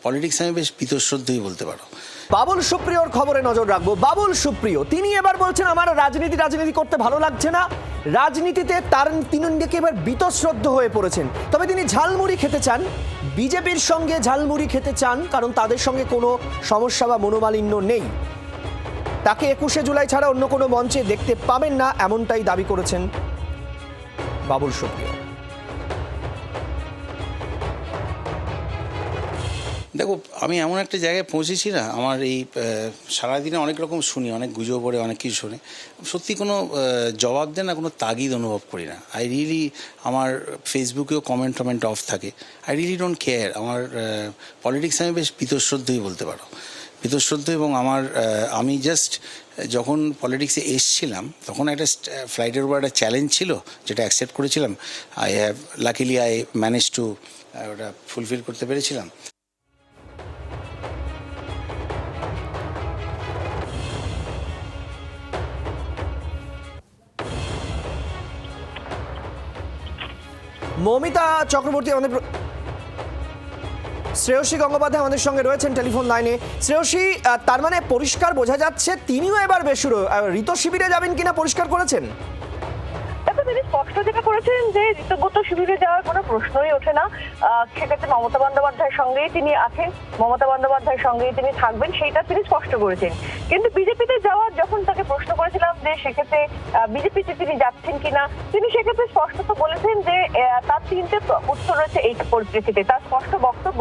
Politics আমি বেশ বীতশ্রদ্ধই বলতে পারো। বাবুল সুপ্রিয়র খবরে নজর রাখবো। বাবুল সুপ্রিয় তিনি এবার বলছেন আমার রাজনীতি করতে ভালো লাগছে না, রাজনীতিতে তিনি এবার বীতশ্রদ্ধ হয়ে পড়েছেন। তবে তিনি ঝালমুড়ি খেতে চান, বিজেপির সঙ্গে ঝালমুড়ি খেতে চান, কারণ তাদের সঙ্গে কোনো সমস্যা বা মনোমালিন্য নেই। তাকে 21শে জুলাই ছাড়া অন্য কোনো মঞ্চে দেখতে পাবেন না, এমনটাই দাবি করেছেন বাবুল সুপ্রিয়। দেখো, আমি এমন একটা জায়গায় পৌঁছেছি না, আমার এই সারাদিনে অনেক রকম শুনি, অনেক গুজব পড়ে, অনেক কিছু শুনে, সত্যি কোনো জবাব দেন না, কোনো তাগিদ অনুভব করি না। আই রিয়েলি, আমার ফেসবুকেও কমেন্ট অফ থাকে। I really don't care. আমার পলিটিক্স আমি বেশ বীতশ্রদ্ধই বলতে পারো, বীতশ্রদ্ধ। এবং আমি জাস্ট যখন পলিটিক্সে এসছিলাম তখন একটা ফ্লাইটের উপর একটা চ্যালেঞ্জ ছিল, যেটা অ্যাকসেপ্ট করেছিলাম। লাকিলি আই ম্যানেজ টু ওটা ফুলফিল করতে পেরেছিলাম। মৌমিতা চক্রবর্তী, শ্রেয়সী গঙ্গোপাধ্যায় আমাদের সঙ্গে রয়েছেন টেলিফোন লাইনে। শ্রেয়সী, তার মানে পরিষ্কার বোঝা যাচ্ছে তিনিও এবার বেসুরো। ঋত শিবিরে যাবেন কিনা পরিষ্কার করেছেন? তিনি স্পষ্ট যেটা করেছেন যে ঋতব্রত শিবিরে যাওয়ার কোনো প্রশ্নই ওঠে না। সেক্ষেত্রে মমতা বন্দ্যোপাধ্যায়ের সঙ্গেই তিনি আছেন, মমতা বন্দ্যোপাধ্যায়ের সঙ্গেই তিনি থাকবেন, সেইটা তিনি স্পষ্ট করেছেন। কিন্তু বিজেপিতে যাওয়ার যখন তাকে প্রশ্ন করেছিলাম যে সেক্ষেত্রে বিজেপিতে তিনি যাচ্ছেন কিনা, তিনি সেক্ষেত্রে স্পষ্টত বলেছেন যে তার তিনটে উত্তর রয়েছে এই পরিপ্রেক্ষিতে। তার স্পষ্ট বক্তব্য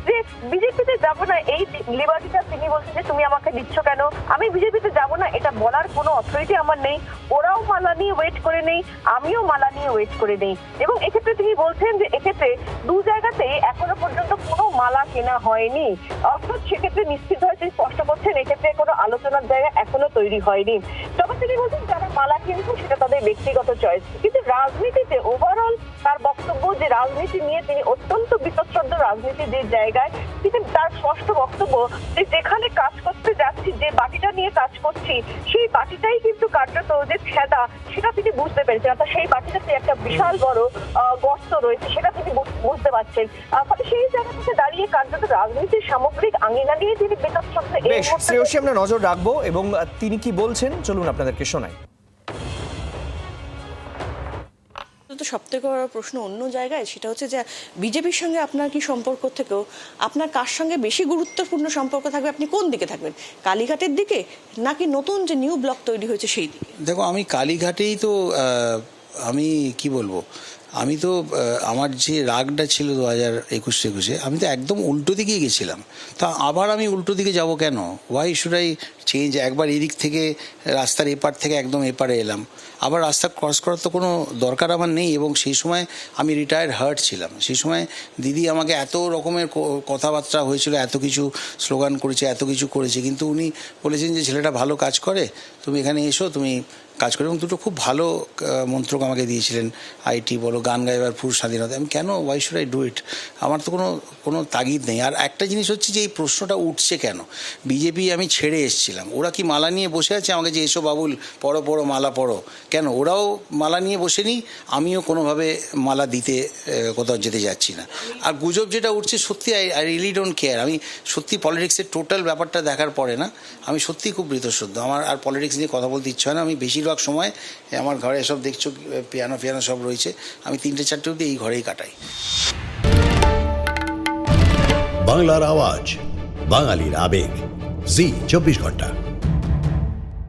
যে বিজেপিতে যাব না, এই লিবার্টিটা তিনি বলছেন যে তুমি আমাকে দিচ্ছ কেন, আমি বিজেপিতে যাব না এটা বলার কোনো অথরিটি আমার নেই, ওরাও মালা নিয়ে ওয়েট করে নেই, আমিও মালা নিয়ে ওয়েট করে নেই। এবং এক্ষেত্রে তিনি বলছেন যে এক্ষেত্রে দু জায়গাতেই এখনো পর্যন্ত কোনো মালা কেনা হয়নি। অর্থাৎ সেক্ষেত্রে নিশ্চিত হয়ে তিনি স্পষ্ট করছেন এক্ষেত্রে কোনো আলোচনার জায়গা এখনো তৈরি হয়নি। তবে তিনি বলছেন যারা মালা কিনছে সেটা তাদের ব্যক্তিগত চয়েস। কিন্তু রাজনীতিতে ওভারঅল তার বক্তব্য যে রাজনীতি নিয়ে তিনি অত্যন্ত বীতশ্রদ্ধ, রাজনীতির যে জায়গায় কিন্তু তার স্পষ্ট বক্তব্য যে যেখানে কাজ করতে যাচ্ছি, যে বাটিটা নিয়ে কাজ করছি, সেই বাটিটাই কিন্তু কার্যত যে ছেদা সেটা তিনি বুঝতে পেরেছেন। অর্থাৎ সেই বাটিটাতে একটা বিশাল বড় গর্ত রয়েছে, সেটা তিনি বুঝতে পারছেন। ফলে সেই জায়গা থেকে দাঁড়িয়ে কার্যত রাজনীতির সামগ্রিক আঙিনা নিয়ে তিনি বীতশ্রদ্ধ। শ্রেয়সী, আমরা নজর রাখবো এবং তিনি কি বলছেন চলুন আপনাদেরকে শোনাই। তো সবথেকে বড় প্রশ্ন অন্য জায়গায়, সেটা হচ্ছে যে বিজেপির সঙ্গে আপনার কি সম্পর্ক থেকেও আপনার কার সঙ্গে বেশি গুরুত্বপূর্ণ সম্পর্ক থাকবে, আপনি কোন দিকে থাকবেন, কালীঘাটের দিকে নাকি নতুন যে নিউ ব্লক তৈরি হয়েছে সেই দিকে? দেখো, আমি কালীঘাটেই তো আমি কি বলবো, আমি তো আমার যে রাগটা ছিল 2021-21, আমি তো একদম উল্টো দিকেই গেছিলাম। তা আবার আমি উল্টো দিকে যাব কেন? Why should I change? একবার এদিক থেকে রাস্তার এপার থেকে একদম এপারে এলাম, আবার রাস্তা ক্রস করার তো কোনো দরকার আমার নেই। এবং সেই সময় আমি রিটায়ার্ড হার্ট ছিলাম, সেই সময় দিদি আমাকে এত রকমের কথাবার্তা হয়েছিল, এত কিছু স্লোগান করেছে, এত কিছু করেছে, কিন্তু উনি বলেছেন যে ছেলেটা ভালো কাজ করে, তুমি এখানে এসো, তুমি কাজ করে। এবং দুটো খুব ভালো মন্ত্রক আমাকে দিয়েছিলেন, আইটি বলো, গান গাইবার পুরো স্বাধীনতা। আমি কেন, why should I do it? আমার তো কোনো তাগিদ নেই। আর একটা জিনিস হচ্ছে যে এই প্রশ্নটা উঠছে কেন, বিজেপি আমি ছেড়ে এসেছিলাম, ওরা কি মালা নিয়ে বসে আছে আমাকে যে এসো বাবুল পড়ো মালা পড়ো? কেন ওরাও মালা নিয়ে বসে নি, আমিও কোনোভাবে মালা দিতে কোথাও যেতে যাচ্ছি না। আর গুজব যেটা উঠছে, সত্যি আই রিয়েলি ডোন্ট কেয়ার। আমি সত্যি পলিটিক্সের টোটাল ব্যাপারটা দেখার পরে না, আমি সত্যিই খুব বীতশ্রদ্ধ। আমার আর পলিটিক্স নিয়ে কথা বলতে ইচ্ছা হয় না। আমি বেশিরভাগ সময় আমার ঘরে সব দেখছো পিয়ানো সব রয়েছে, আমি 3-4টে অবধি এই ঘরেই কাটাই। বাংলার আওয়াজ, বাঙালির আবেগ, জি 24 ঘন্টা।